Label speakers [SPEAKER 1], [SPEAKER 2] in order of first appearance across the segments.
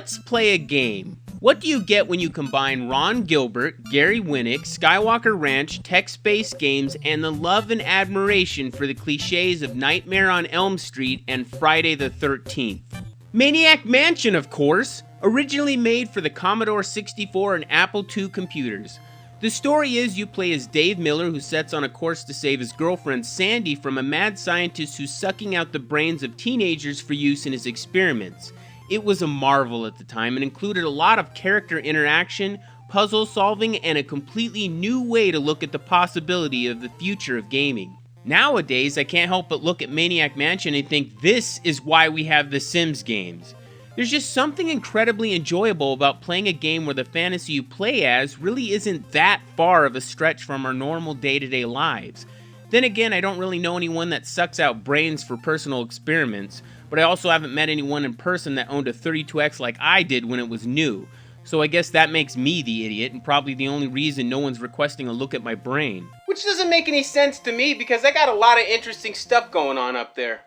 [SPEAKER 1] Let's play a game. What do you get when you combine Ron Gilbert, Gary Winnick, Skywalker Ranch, text-based games, and the love and admiration for the cliches of Nightmare on Elm Street and Friday the 13th? Maniac Mansion, of course, originally made for the Commodore 64 and Apple II computers. The story is you play as Dave Miller, who sets on a course to save his girlfriend Sandy from a mad scientist who's sucking out the brains of teenagers for use in his experiments. It was a marvel at the time and included a lot of character interaction, puzzle solving, and a completely new way to look at the possibility of the future of gaming. Nowadays, I can't help but look at Maniac Mansion and think this is why we have the Sims games. There's just something incredibly enjoyable about playing a game where the fantasy you play as really isn't that far of a stretch from our normal day-to-day lives. Then again, I don't really know anyone that sucks out brains for personal experiments, but I also haven't met anyone in person that owned a 32X like I did when it was new. So I guess that makes me the idiot, and probably the only reason no one's requesting a look at my brain. Which doesn't make any sense to me, because I got a lot of interesting stuff going on up there.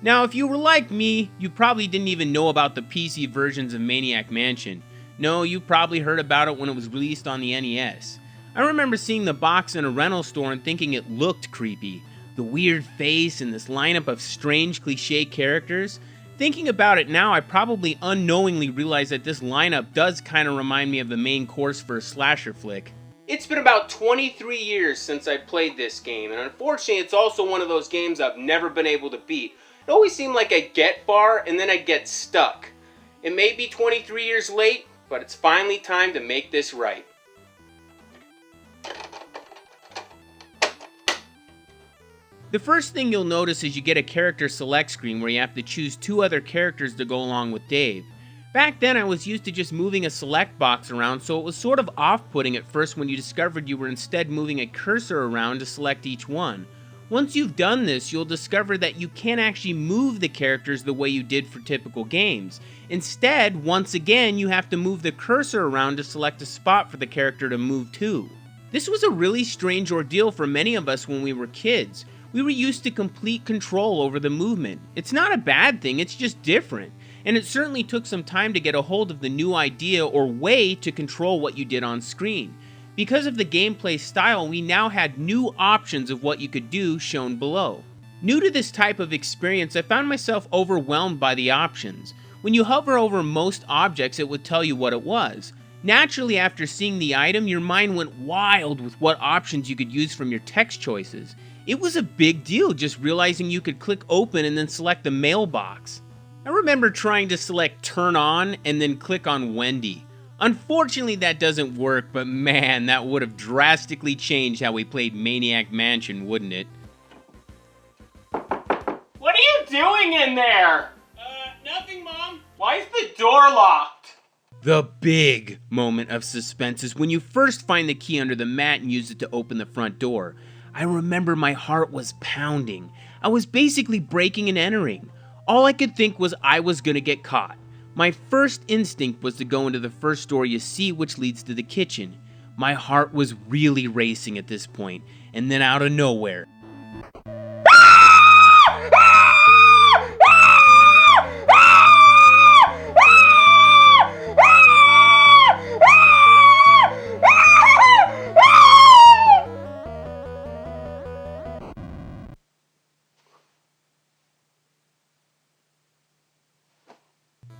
[SPEAKER 1] Now, if you were like me, you probably didn't even know about the PC versions of Maniac Mansion. No, you probably heard about it when it was released on the NES. I remember seeing the box in a rental store and thinking it looked creepy. The weird face and this lineup of strange cliche characters. Thinking about it now, I probably unknowingly realized that this lineup does kind of remind me of the main course for a slasher flick. It's been about 23 years since I played this game, and unfortunately it's also one of those games I've never been able to beat. It always seemed like I'd get far and then I'd get stuck. It may be 23 years late, but it's finally time to make this right. The first thing you'll notice is you get a character select screen where you have to choose two other characters to go along with Dave. Back then I was used to just moving a select box around, so it was sort of off-putting at first when you discovered you were instead moving a cursor around to select each one. Once you've done this, you'll discover that you can't actually move the characters the way you did for typical games. Instead, once again, you have to move the cursor around to select a spot for the character to move to. This was a really strange ordeal for many of us when we were kids. We were used to complete control over the movement. It's not a bad thing, it's just different. And it certainly took some time to get a hold of the new idea or way to control what you did on screen. Because of the gameplay style, we now had new options of what you could do shown below. New to this type of experience, I found myself overwhelmed by the options. When you hover over most objects, it would tell you what it was. Naturally, after seeing the item, your mind went wild with what options you could use from your text choices. It was a big deal just realizing you could click open and then select the mailbox. I remember trying to select turn on and then click on Wendy. Unfortunately, that doesn't work, but man, that would have drastically changed how we played Maniac Mansion, wouldn't it? What are you doing in there?
[SPEAKER 2] Nothing, Mom.
[SPEAKER 1] Why is the door locked? The big moment of suspense is when you first find the key under the mat and use it to open the front door. I remember my heart was pounding. I was basically breaking and entering. All I could think was I was gonna get caught. My first instinct was to go into the first door you see, which leads to the kitchen. My heart was really racing at this point, and then out of nowhere,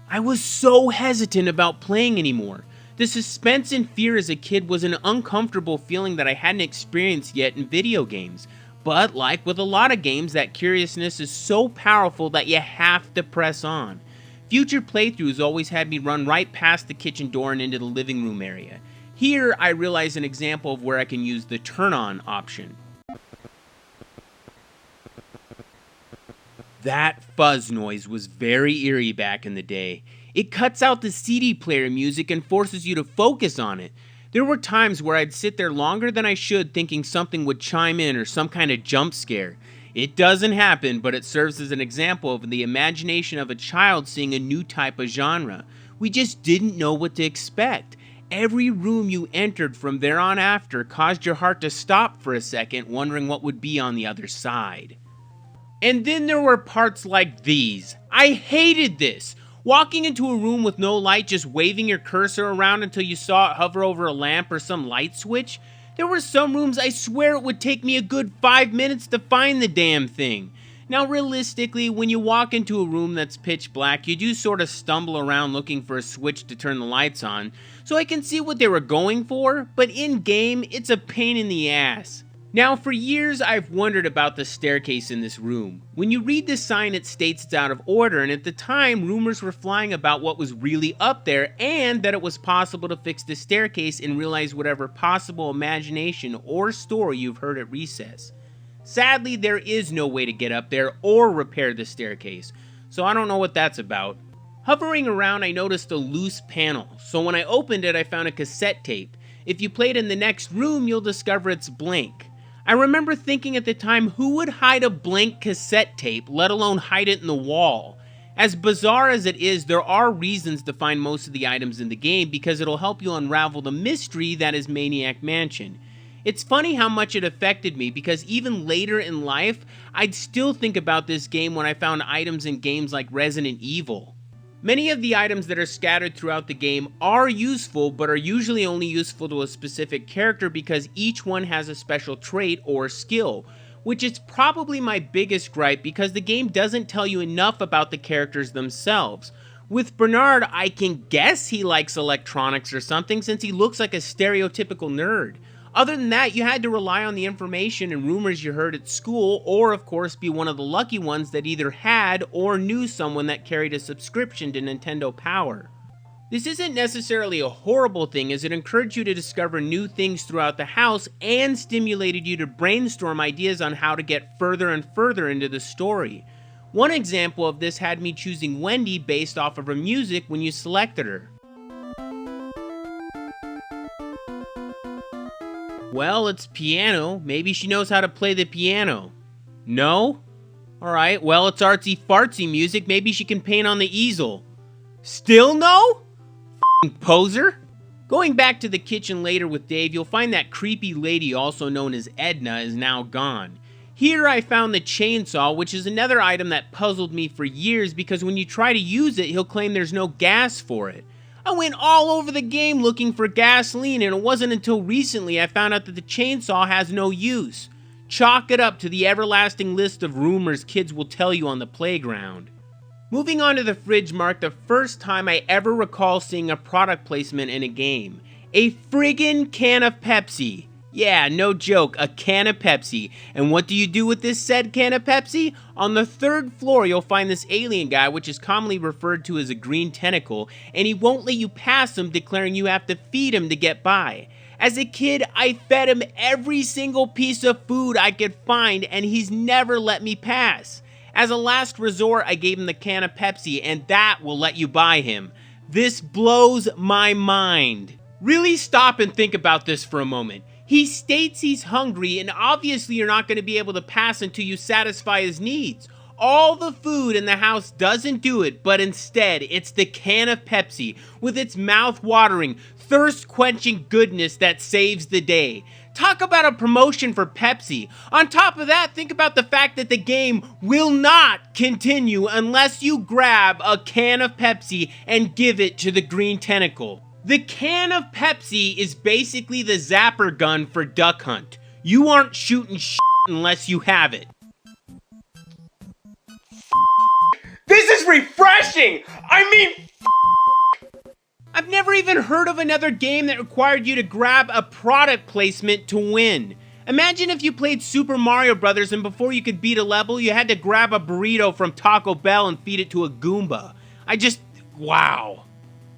[SPEAKER 1] I was so hesitant about playing anymore. The suspense and fear as a kid was an uncomfortable feeling that I hadn't experienced yet in video games. But like with a lot of games, that curiousness is so powerful that you have to press on. Future playthroughs always had me run right past the kitchen door and into the living room area. Here, I realize an example of where I can use the turn on option. That fuzz noise was very eerie back in the day. It cuts out the CD player music and forces you to focus on it. There were times where I'd sit there longer than I should thinking something would chime in or some kind of jump scare. It doesn't happen, but it serves as an example of the imagination of a child seeing a new type of genre. We just didn't know what to expect. Every room you entered from there on after caused your heart to stop for a second, wondering what would be on the other side. And then there were parts like these. I hated this. Walking into a room with no light, just waving your cursor around until you saw it hover over a lamp or some light switch. There were some rooms I swear it would take me a good 5 minutes to find the damn thing. Now realistically, when you walk into a room that's pitch black, you do sort of stumble around looking for a switch to turn the lights on, so I can see what they were going for, but in game, it's a pain in the ass. Now, for years, I've wondered about the staircase in this room. When you read this sign, it states it's out of order, and at the time, rumors were flying about what was really up there, and that it was possible to fix the staircase and realize whatever possible imagination or story you've heard at recess. Sadly, there is no way to get up there or repair the staircase, so I don't know what that's about. Hovering around, I noticed a loose panel, so when I opened it, I found a cassette tape. If you play it in the next room, you'll discover it's blank. I remember thinking at the time, who would hide a blank cassette tape, let alone hide it in the wall? As bizarre as it is, there are reasons to find most of the items in the game because it'll help you unravel the mystery that is Maniac Mansion. It's funny how much it affected me because even later in life, I'd still think about this game when I found items in games like Resident Evil. Many of the items that are scattered throughout the game are useful, but are usually only useful to a specific character because each one has a special trait or skill, which is probably my biggest gripe because the game doesn't tell you enough about the characters themselves. With Bernard, I can guess he likes electronics or something since he looks like a stereotypical nerd. Other than that, you had to rely on the information and rumors you heard at school, or of course be one of the lucky ones that either had or knew someone that carried a subscription to Nintendo Power. This isn't necessarily a horrible thing as it encouraged you to discover new things throughout the house and stimulated you to brainstorm ideas on how to get further and further into the story. One example of this had me choosing Wendy based off of her music when you selected her. Well, it's piano. Maybe she knows how to play the piano. No? Alright, well, it's artsy fartsy music. Maybe she can paint on the easel. Still no? F***ing poser. Going back to the kitchen later with Dave, you'll find that creepy lady, also known as Edna, is now gone. Here I found the chainsaw, which is another item that puzzled me for years because when you try to use it, he'll claim there's no gas for it. I went all over the game looking for gasoline, and it wasn't until recently I found out that the chainsaw has no use. Chalk it up to the everlasting list of rumors kids will tell you on the playground. Moving on to the fridge marked the first time I ever recall seeing a product placement in a game. A friggin' can of Pepsi. Yeah, no joke, a can of Pepsi. And what do you do with this said can of Pepsi? On the third floor, you'll find this alien guy, which is commonly referred to as a green tentacle, and he won't let you pass him, declaring you have to feed him to get by. As a kid, I fed him every single piece of food I could find, and he's never let me pass. As a last resort, I gave him the can of Pepsi, and that will let you buy him. This blows my mind. Really stop and think about this for a moment. He states he's hungry, and obviously you're not going to be able to pass until you satisfy his needs. All the food in the house doesn't do it, but instead, it's the can of Pepsi with its mouth-watering, thirst-quenching goodness that saves the day. Talk about a promotion for Pepsi. On top of that, think about the fact that the game will not continue unless you grab a can of Pepsi and give it to the green tentacle. The can of Pepsi is basically the zapper gun for Duck Hunt. You aren't shooting shit unless you have it.
[SPEAKER 2] This is refreshing! I mean,
[SPEAKER 1] I've never even heard of another game that required you to grab a product placement to win. Imagine if you played Super Mario Bros. And before you could beat a level, you had to grab a burrito from Taco Bell and feed it to a Goomba. Wow.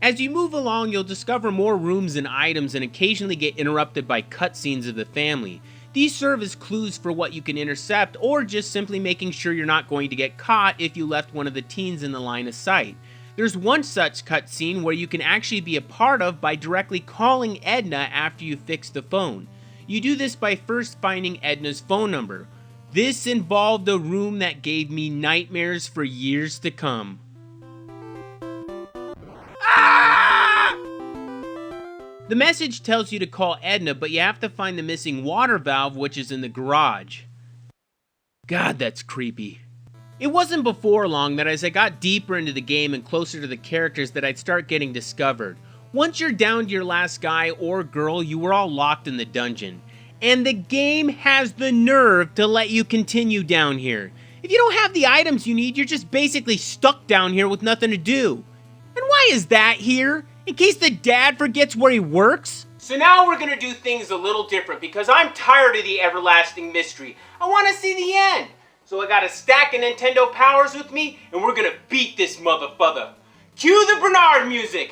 [SPEAKER 1] As you move along, you'll discover more rooms and items and occasionally get interrupted by cutscenes of the family. These serve as clues for what you can intercept or just simply making sure you're not going to get caught if you left one of the teens in the line of sight. There's one such cutscene where you can actually be a part of by directly calling Edna after you fix the phone. You do this by first finding Edna's phone number. This involved a room that gave me nightmares for years to come. The message tells you to call Edna, but you have to find the missing water valve, which is in the garage. God, that's creepy. It wasn't before long that as I got deeper into the game and closer to the characters that I'd start getting discovered. Once you're down to your last guy or girl, you were all locked in the dungeon. And the game has the nerve to let you continue down here. If you don't have the items you need, you're just basically stuck down here with nothing to do. And why is that here? In case the dad forgets where he works?
[SPEAKER 2] So now we're gonna do things a little different because I'm tired of the everlasting mystery. I wanna see the end. So I got a stack of Nintendo Powers with me, and we're gonna beat this motherfucker. Cue the Bernard music!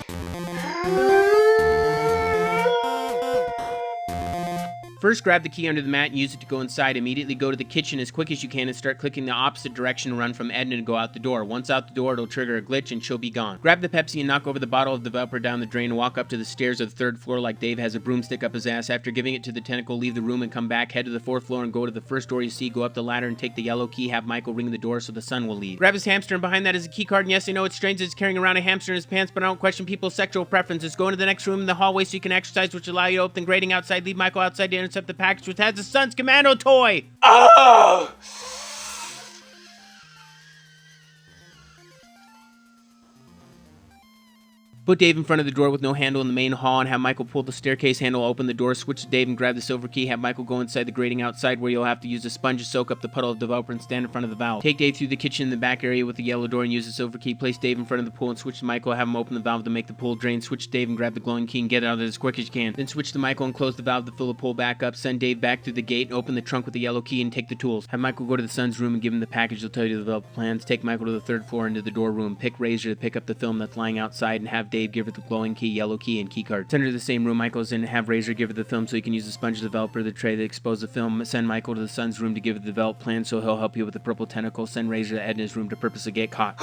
[SPEAKER 1] First, grab the key under the mat and use it to go inside. Immediately go to the kitchen as quick as you can and start clicking the opposite direction to run from Edna to go out the door. Once out the door, it'll trigger a glitch and she'll be gone. Grab the Pepsi and knock over the bottle of developer down the drain and walk up to the stairs of the 3rd floor like Dave has a broomstick up his ass. After giving it to the tentacle, leave the room and come back. Head to the 4th floor and go to the first door you see. Go up the ladder and take the yellow key. Have Michael ring the door so the sun will leave. Grab his hamster and behind that is a key card. And yes, I know it's strange that he's carrying around a hamster in his pants, but I don't question people's sexual preferences. Go into the next room in the hallway so you can exercise, which will allow you to open the grating outside. Leave Michael outside to intercept the package, which has the Sun's commando toy!
[SPEAKER 2] Oh!
[SPEAKER 1] Put Dave in front of the door with no handle in the main hall and have Michael pull the staircase handle, open the door, switch to Dave and grab the silver key. Have Michael go inside the grating outside where you'll have to use a sponge to soak up the puddle of developer and stand in front of the valve. Take Dave through the kitchen in the back area with the yellow door and use the silver key. Place Dave in front of the pool and switch to Michael. Have him open the valve to make the pool drain. Switch to Dave and grab the glowing key and get out of there as quick as you can. Then switch to Michael and close the valve to fill the pool back up. Send Dave back through the gate and open the trunk with the yellow key and take the tools. Have Michael go to the son's room and give him the package. They'll tell you to develop plans. Take Michael to the 3rd floor into the door room. Pick Razor to pick up the film that's lying outside and have Dave give her the glowing key, yellow key, and key card. Send her to the same room Michael's in and have Razor give her the film so you can use the sponge developer, the tray to expose the film. Send Michael to the son's room to give her the developed plan so he'll help you with the purple tentacle. Send Razor to Edna's room to purposely get caught.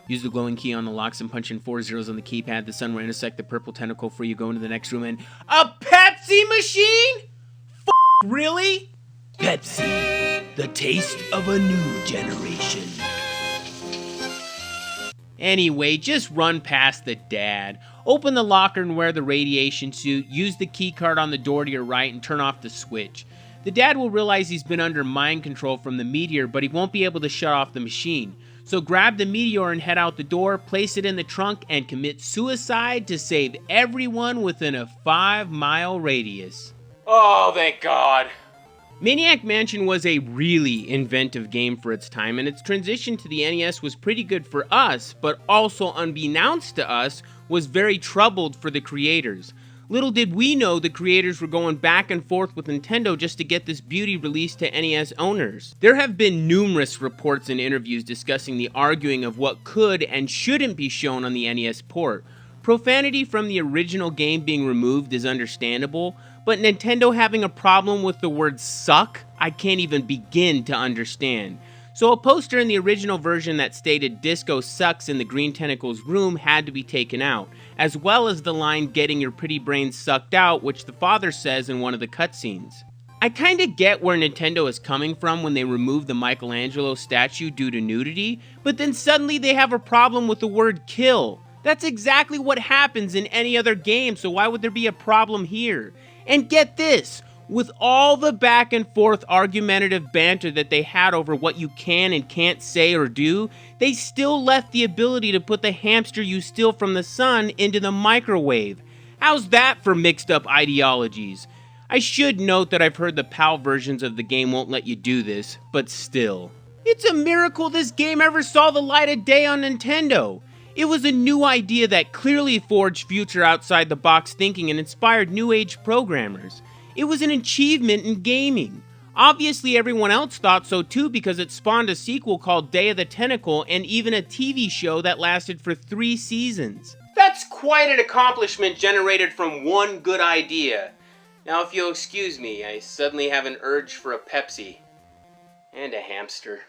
[SPEAKER 1] Use the glowing key on the locks and punch in 4 zeros on the keypad. The sun will intersect the purple tentacle for you. Go into the next room and... A Pepsi machine? Really? Pepsi, the taste of a new generation. Anyway, just run past the dad. Open the locker and wear the radiation suit. Use the key card on the door to your right and turn off the switch. The dad will realize he's been under mind control from the meteor, but he won't be able to shut off the machine. So grab the meteor and head out the door, place it in the trunk, and commit suicide to save everyone within a 5-mile radius.
[SPEAKER 2] Oh, thank God.
[SPEAKER 1] Maniac Mansion was a really inventive game for its time, and its transition to the NES was pretty good for us, but also unbeknownst to us, was very troubled for the creators. Little did we know the creators were going back and forth with Nintendo just to get this beauty released to NES owners. There have been numerous reports and interviews discussing the arguing of what could and shouldn't be shown on the NES port. Profanity from the original game being removed is understandable, but Nintendo having a problem with the word suck, I can't even begin to understand. So a poster in the original version that stated "Disco sucks" in the Green Tentacle's room had to be taken out, as well as the line "getting your pretty brains sucked out," which the father says in one of the cutscenes. I kinda get where Nintendo is coming from when they remove the Michelangelo statue due to nudity, but then suddenly they have a problem with the word kill. That's exactly what happens in any other game, so why would there be a problem here? And get this, with all the back and forth argumentative banter that they had over what you can and can't say or do, they still left the ability to put the hamster you steal from the sun into the microwave. How's that for mixed up ideologies? I should note that I've heard the PAL versions of the game won't let you do this, but still. It's a miracle this game ever saw the light of day on Nintendo. It was a new idea that clearly forged future outside-the-box thinking and inspired new age programmers. It was an achievement in gaming. Obviously everyone else thought so too because it spawned a sequel called Day of the Tentacle and even a TV show that lasted for 3 seasons.
[SPEAKER 2] That's quite an accomplishment generated from one good idea. Now if you'll excuse me, I suddenly have an urge for a Pepsi. And a hamster.